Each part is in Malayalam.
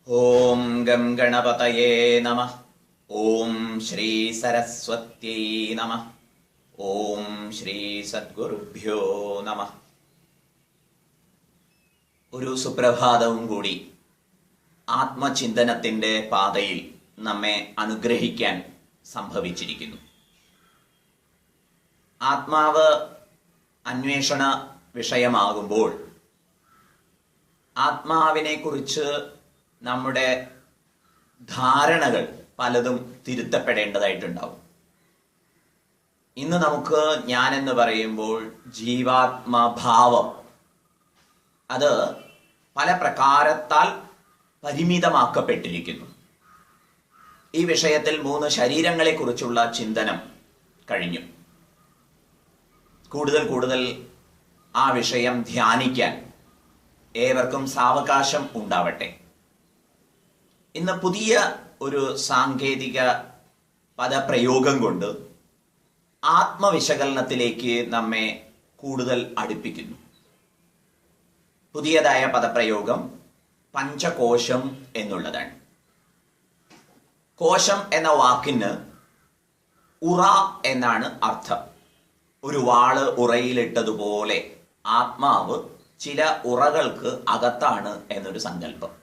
ഓം ഗം ഗണപതയേ നമഃ. ഓം ശ്രീ സരസ്വത്യൈ നമഃ. ഓം ശ്രീ സദ്ഗുരുഭ്യോ നമഃ. ഒരു സുപ്രഭാതവും കൂടി ആത്മചിന്തനത്തിന്റെ പാതയിൽ നമ്മെ അനുഗ്രഹിക്കാൻ സംഭവിച്ചിരിക്കുന്നു. ആത്മാവ് അന്വേഷണ വിഷയമാകുമ്പോൾ ആത്മാവിനെ കുറിച്ച് നമ്മുടെ ധാരണകൾ പലതും തിരുത്തപ്പെടേണ്ടതായിട്ടുണ്ടാവും. ഇന്ന് നമുക്ക് ഞാൻ എന്ന് പറയുമ്പോൾ ജീവാത്മഭാവം അത് പല പ്രകാരത്താൽ പരിമിതമാക്കപ്പെട്ടിരിക്കുന്നു. ഈ വിഷയത്തിൽ 3 ശരീരങ്ങളെ കുറിച്ചുള്ള ചിന്തനം കഴിഞ്ഞു. കൂടുതൽ ആ വിഷയം ധ്യാനിക്കാൻ ഏവർക്കും സാവകാശം ഉണ്ടാവട്ടെ. ഇന്ന് പുതിയ ഒരു സാങ്കേതിക പദപ്രയോഗം കൊണ്ട് ആത്മവിശകലനത്തിലേക്ക് നമ്മെ കൂടുതൽ അടുപ്പിക്കുന്നു. പുതിയതായ പദപ്രയോഗം പഞ്ചകോശം എന്നുള്ളതാണ്. കോശം എന്ന വാക്കിന് ഉറ എന്നാണ് അർത്ഥം. ഒരു വാള് ഉറയിലിട്ടതുപോലെ ആത്മാവ് ചില ഉറകൾക്ക് അകത്താണ് എന്നൊരു സങ്കല്പം.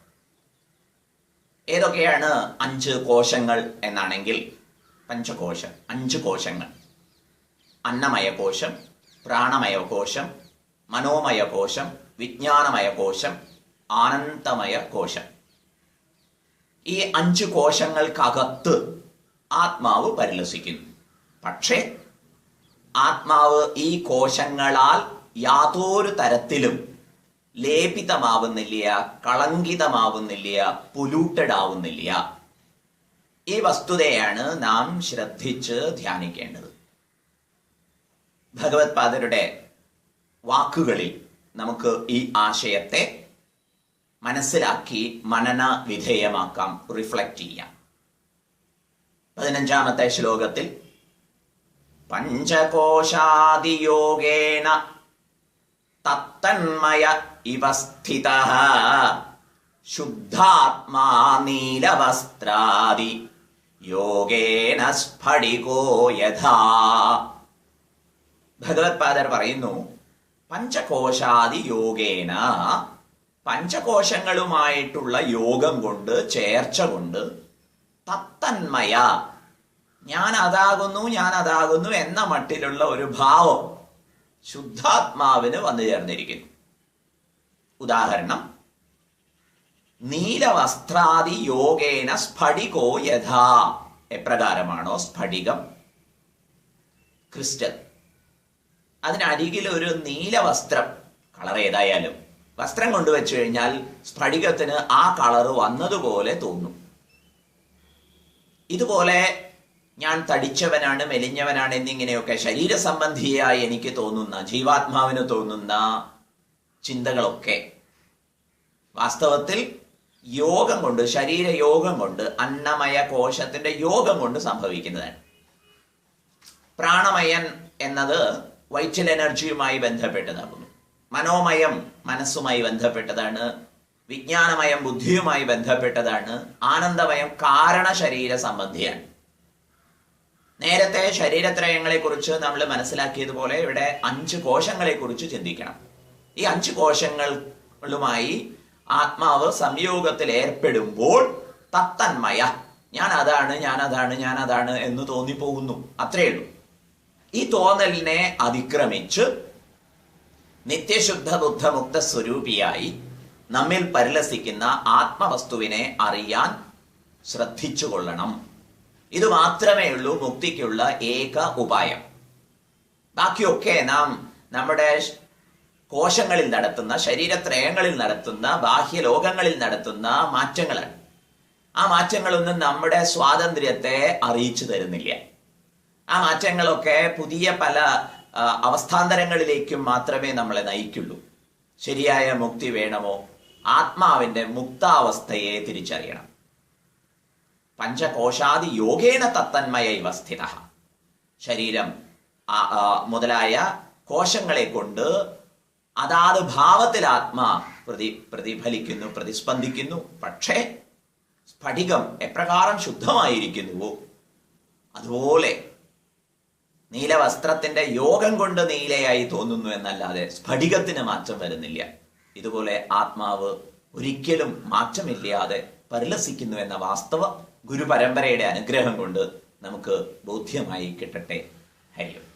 ഏതൊക്കെയാണ് 5 കോശങ്ങൾ എന്നാണെങ്കിൽ പഞ്ചകോശം 5 കോശങ്ങൾ: അന്നമയ കോശം, പ്രാണമയ കോശം, മനോമയ കോശം, വിജ്ഞാനമയ കോശം, ആനന്ദമയ കോശം. ഈ 5 കോശങ്ങൾക്കകത്ത് ആത്മാവ് പരിലസിക്കുന്നു. പക്ഷേ ആത്മാവ് ഈ കോശങ്ങളാൽ യാതൊരു തരത്തിലും ലേപിതമാവുന്നില്ല, കളങ്കിതമാവുന്നില്ല, പൊല്യൂട്ടഡ് ആവുന്നില്ല. ഈ വസ്തുതയാണ് നാം ശ്രദ്ധിച്ച് ധ്യാനിക്കേണ്ടത്. ഭഗവത് പാദരുടെ വാക്കുകളിൽ നമുക്ക് ഈ ആശയത്തെ മനസ്സിലാക്കി മനന വിധേയമാക്കാം, റിഫ്ലക്റ്റ് ചെയ്യാം. 15ാമത്തെ ശ്ലോകത്തിൽ പഞ്ചകോശാദിയോഗേന തത്തന്മയ ഇവ സ്ഥിതഃ ശുദ്ധാത്മാ നീലവസ്ത്രാദി യോഗേന സ്ഫടികോ യഥാ. ഭഗവത്പാദർ പറയുന്നു, പഞ്ചകോശാദി യോഗേന, പഞ്ചകോശങ്ങളുമായിട്ടുള്ള യോഗം കൊണ്ട്, ചേർച്ച കൊണ്ട്, തത്തന്മയ, ഞാൻ അതാകുന്നു എന്ന മട്ടിലുള്ള ഒരു ഭാവം ശുദ്ധാത്മാവിന് വന്നു ചേർന്നിരിക്കുന്നു. ഉദാഹരണം, നീലവസ്ത്രാദി യോഗേന സ്ഫടികോ യഥാ. എപ്രകാരമാണോ സ്ഫടികം, ക്രിസ്റ്റൽ, അതിനരികിൽ ഒരു നീലവസ്ത്രം, കളർ ഏതായാലും വസ്ത്രം കൊണ്ടുവച്ചു കഴിഞ്ഞാൽ സ്ഫടികത്തിന് ആ കളറ് വന്നതുപോലെ തോന്നും. ഇതുപോലെ ഞാൻ തടിച്ചവനാണ്, മെലിഞ്ഞവനാണ് എന്നിങ്ങനെയൊക്കെ ശരീരസംബന്ധിയായി എനിക്ക് തോന്നുന്ന, ജീവാത്മാവിന് തോന്നുന്ന ചിന്തകളൊക്കെ വാസ്തവത്തിൽ യോഗം കൊണ്ട്, ശരീരയോഗം കൊണ്ട്, അന്നമയ കോശത്തിന്റെ യോഗം കൊണ്ട് സംഭവിക്കുന്നതാണ്. പ്രാണമയൻ എന്നത് വൈറ്റൽ എനർജിയുമായി ബന്ധപ്പെട്ടതാകുന്നു. മനോമയം മനസ്സുമായി ബന്ധപ്പെട്ടതാണ്. വിജ്ഞാനമയം ബുദ്ധിയുമായി ബന്ധപ്പെട്ടതാണ്. ആനന്ദമയം കാരണ ശരീര സംബന്ധിയാണ്. നേരത്തെ ശരീരത്രയങ്ങളെ കുറിച്ച് നമ്മൾ മനസ്സിലാക്കിയതുപോലെ ഇവിടെ 5 കോശങ്ങളെ കുറിച്ച് ചിന്തിക്കണം. ഈ 5 കോശങ്ങളുമായി ആത്മാവ് സംയോഗത്തിൽ ഏർപ്പെടുമ്പോൾ തത്തന്മയ, ഞാൻ അതാണ് എന്ന് തോന്നിപ്പോകുന്നു. അത്രയേ ഉള്ളൂ. ഈ തോന്നലിനെ അതിക്രമിച്ച് നിത്യശുദ്ധ ബുദ്ധമുക്ത സ്വരൂപിയായി നമ്മിൽ പരിലസിക്കുന്ന ആത്മവസ്തുവിനെ അറിയാൻ ശ്രദ്ധിച്ചു കൊള്ളണം. ഇത് മാത്രമേ ഉള്ളൂ മുക്തിക്കുള്ള ഏക ഉപായം. ബാക്കിയൊക്കെ നാം നമ്മുടെ കോശങ്ങളിൽ നടത്തുന്ന, ശരീരത്രയങ്ങളിൽ നടത്തുന്ന, ബാഹ്യലോകങ്ങളിൽ നടത്തുന്ന മാറ്റങ്ങളാണ്. ആ മാറ്റങ്ങളൊന്നും നമ്മുടെ സ്വാതന്ത്ര്യത്തെ അറിയിച്ചു തരുന്നില്ല. ആ മാറ്റങ്ങളൊക്കെ പുതിയ പല അവസ്ഥാന്തരങ്ങളിലേക്കും മാത്രമേ നമ്മളെ നയിക്കുള്ളൂ. ശരിയായ മുക്തി വേണമോ, ആത്മാവിന്റെ മുക്താവസ്ഥയെ തിരിച്ചറിയണം. പഞ്ചകോശാദി യോഗേന തത്തന്മയ ഇവ സ്ഥിതഃ. ശരീരം മുതലായ കോശങ്ങളെ കൊണ്ട് അതാത് ഭാവത്തിൽ ആത്മാ പ്രതിഫലിക്കുന്നു, പ്രതിസ്പന്ദിക്കുന്നു. പക്ഷേ സ്ഫടികം എപ്രകാരം ശുദ്ധമായിരിക്കുന്നുവോ അതുപോലെ നീലവസ്ത്രത്തിന്റെ യോഗം കൊണ്ട് നീലയായി തോന്നുന്നു എന്നല്ലാതെ സ്ഫടികത്തിന് മാറ്റം വരുന്നില്ല. ഇതുപോലെ ആത്മാവ് ഒരിക്കലും മാറ്റമില്ലാതെ പരിലസിക്കുന്നു എന്ന വാസ്തവം ഗുരുപരമ്പരയുടെ അനുഗ്രഹം കൊണ്ട് നമുക്ക് ബോധ്യമായി കിട്ടട്ടെ. ഹരിയും.